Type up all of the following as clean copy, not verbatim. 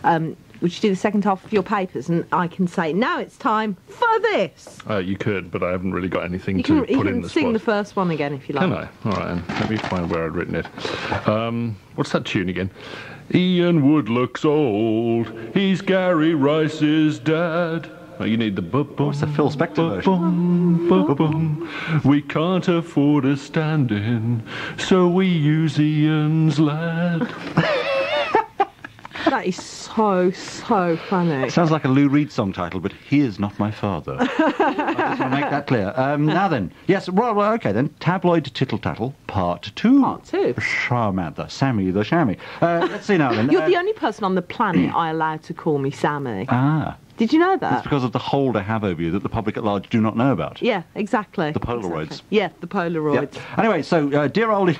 Would you do the second half of your papers, and I can say, now it's time for this? You could, but I haven't really got anything to put in the spot. You can sing the first one again if you like. Can I? All right, then. Let me find where I'd written it. What's that tune again? Ian Wood looks old. He's Garry Rice's dad. Oh, you need the bu-bum. It's the Phil Spector version. Bu-bum. We can't afford a stand-in, so we use Ian's lad. That is so funny. Sounds like a Lou Reed song title, but he is not my father. I just want to make that clear. Now then, yes, well, okay then. Tabloid Tittle Tattle, Part 2. Part 2. Samantha, Sammy the Shammy. Let's see now then. You're the only person on the planet I allow to call me Sammy. Ah. Did you know that? It's because of the hold I have over you that the public at large do not know about. Yeah, exactly. The Polaroids. Exactly. Yeah, the Polaroids. Yep. Anyway, so, dear old... Do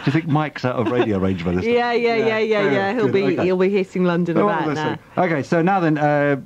you think Mike's out of radio range by this time? Yeah. He'll be hitting London about now. Okay, so now then,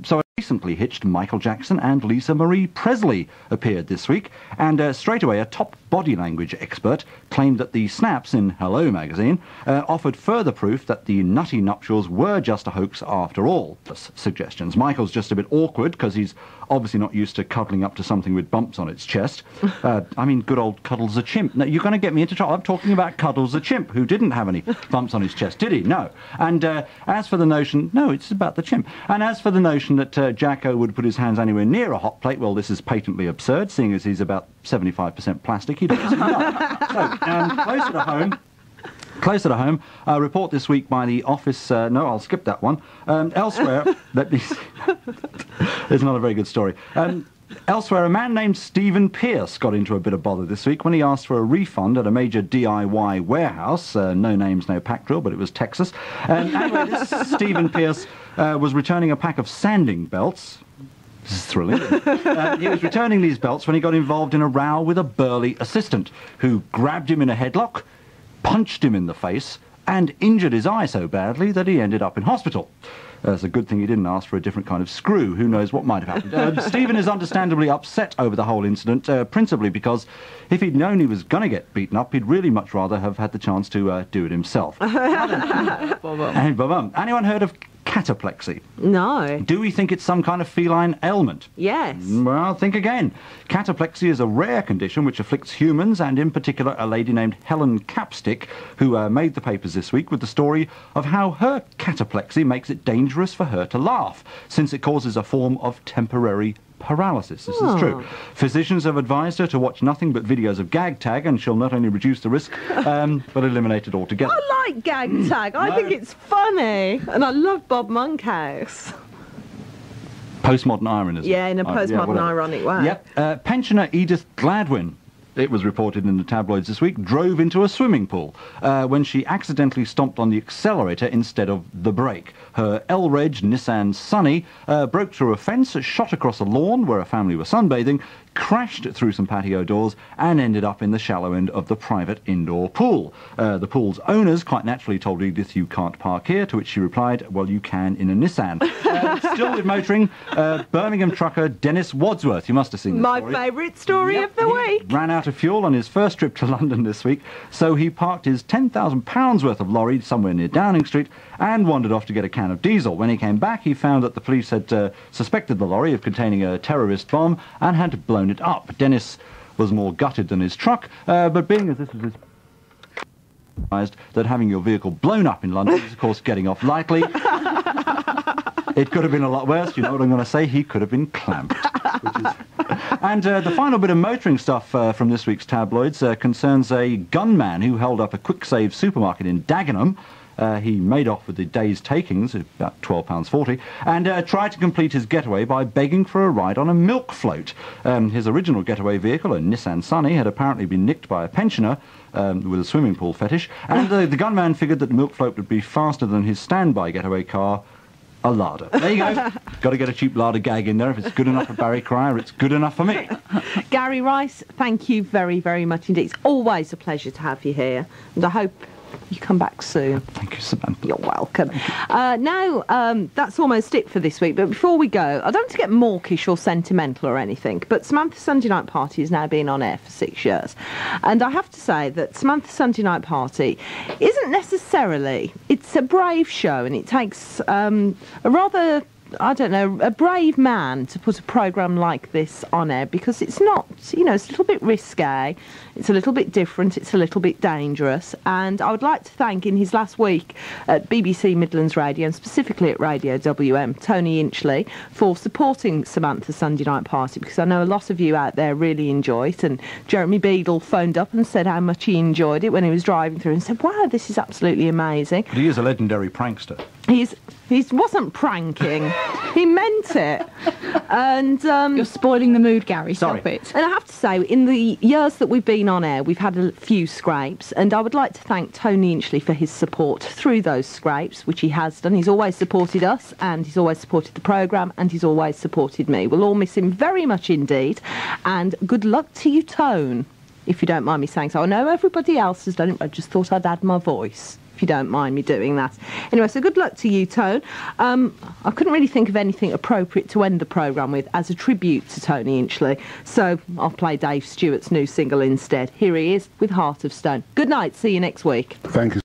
so recently hitched Michael Jackson and Lisa Marie Presley appeared this week, and straight away a top body language expert claimed that the snaps in Hello magazine offered further proof that the nutty nuptials were just a hoax after all. Suggestions. Michael's just a bit awkward because he's obviously not used to cuddling up to something with bumps on its chest. I mean, good old Cuddles the chimp. Now, you're going to get me into trouble. I'm talking about Cuddles the chimp, who didn't have any bumps on his chest, did he? No. And as for the notion... No, it's about the chimp. And as for the notion that Jacko would put his hands anywhere near a hot plate, well, this is patently absurd, seeing as he's about 75% plastic. He doesn't know. So, closer to home, a report this week by the Office... no, I'll skip that one. Elsewhere... let me see. It's not a very good story. Elsewhere, a man named Stephen Pierce got into a bit of bother this week when he asked for a refund at a major DIY warehouse. No names, no pack drill, but it was Texas. Anyway, this Stephen Pierce was returning a pack of sanding belts. This is thrilling. He was returning these belts when he got involved in a row with a burly assistant who grabbed him in a headlock, punched him in the face, and injured his eye so badly that he ended up in hospital. It's a good thing he didn't ask for a different kind of screw. Who knows what might have happened. Stephen is understandably upset over the whole incident, principally because if he'd known he was going to get beaten up, he'd really much rather have had the chance to do it himself. Anyone heard of cataplexy? No. Do we think it's some kind of feline ailment? Yes. Well, think again. Cataplexy is a rare condition which afflicts humans, and in particular a lady named Helen Capstick, who made the papers this week with the story of how her cataplexy makes it dangerous for her to laugh, since it causes a form of temporary paralysis. This is true. Physicians have advised her to watch nothing but videos of gag tag, and she'll not only reduce the risk, but eliminate it altogether. I like gag tag. I think it's funny. And I love Bob Monkhouse. Postmodern ironism. Yeah, in a postmodern ironic way. Yep. Pensioner Edith Gladwin, it was reported in the tabloids this week, drove into a swimming pool when she accidentally stomped on the accelerator instead of the brake. Her L-Reg Nissan Sunny broke through a fence, shot across a lawn where a family were sunbathing, crashed through some patio doors and ended up in the shallow end of the private indoor pool. The pool's owners quite naturally told Edith, "You can't park here," to which she replied, "Well, you can in a Nissan." Still with motoring, Birmingham trucker Dennis Wadsworth, you must have seen this My story. favourite story of the week. Ran out of fuel on his first trip to London this week, so he parked his £10,000 worth of lorry somewhere near Downing Street and wandered off to get a can of diesel. When he came back, he found that the police had suspected the lorry of containing a terrorist bomb and had blown it up. Dennis was more gutted than his truck, but being as this was his... that having your vehicle blown up in London is, of course, getting off lightly. It could have been a lot worse. You know what I'm going to say? He could have been clamped. And the final bit of motoring stuff from this week's tabloids concerns a gunman who held up a quick-save supermarket in Dagenham. He made off with the day's takings, about £12.40, and tried to complete his getaway by begging for a ride on a milk float. His original getaway vehicle, a Nissan Sunny, had apparently been nicked by a pensioner with a swimming pool fetish, and the gunman figured that the milk float would be faster than his standby getaway car, a larder. There you go. Got to get a cheap larder gag in there. If it's good enough for Barry Cryer, it's good enough for me. Garry Rice, thank you very, very much indeed. It's always a pleasure to have you here, and I hope you come back soon. Thank you, Samantha. You're welcome. Now, that's almost it for this week, but before we go, I don't want to get mawkish or sentimental or anything, but Samantha Sunday Night Party has now been on air for 6 years. And I have to say that Samantha Sunday Night Party isn't necessarily, it's a brave show, and it takes a rather, I don't know, a brave man to put a programme like this on air, because it's not, you know, it's a little bit risque, it's a little bit different, it's a little bit dangerous. And I would like to thank, in his last week at BBC Midlands Radio, and specifically at Radio WM, Tony Inchley, for supporting Samantha Sunday Night Party, because I know a lot of you out there really enjoy it. And Jeremy Beadle phoned up and said how much he enjoyed it when he was driving through, and said, wow, this is absolutely amazing. But he is a legendary prankster. He wasn't pranking. He meant it. And you're spoiling the mood, Gary. Stop it. And I have to say, in the years that we've been on air, we've had a few scrapes, and I would like to thank Tony Inchley for his support through those scrapes, which he has done. He's always supported us, and he's always supported the programme, and he's always supported me. We'll all miss him very much indeed. And good luck to you, Tone, if you don't mind me saying so. I know everybody else has done it, but I just thought I'd add my voice, if you don't mind me doing that. Anyway, so good luck to you, Tone. I couldn't really think of anything appropriate to end the programme with as a tribute to Tony Inchley, so I'll play Dave Stewart's new single instead. Here he is with Heart of Stone. Good night, see you next week. Thank you.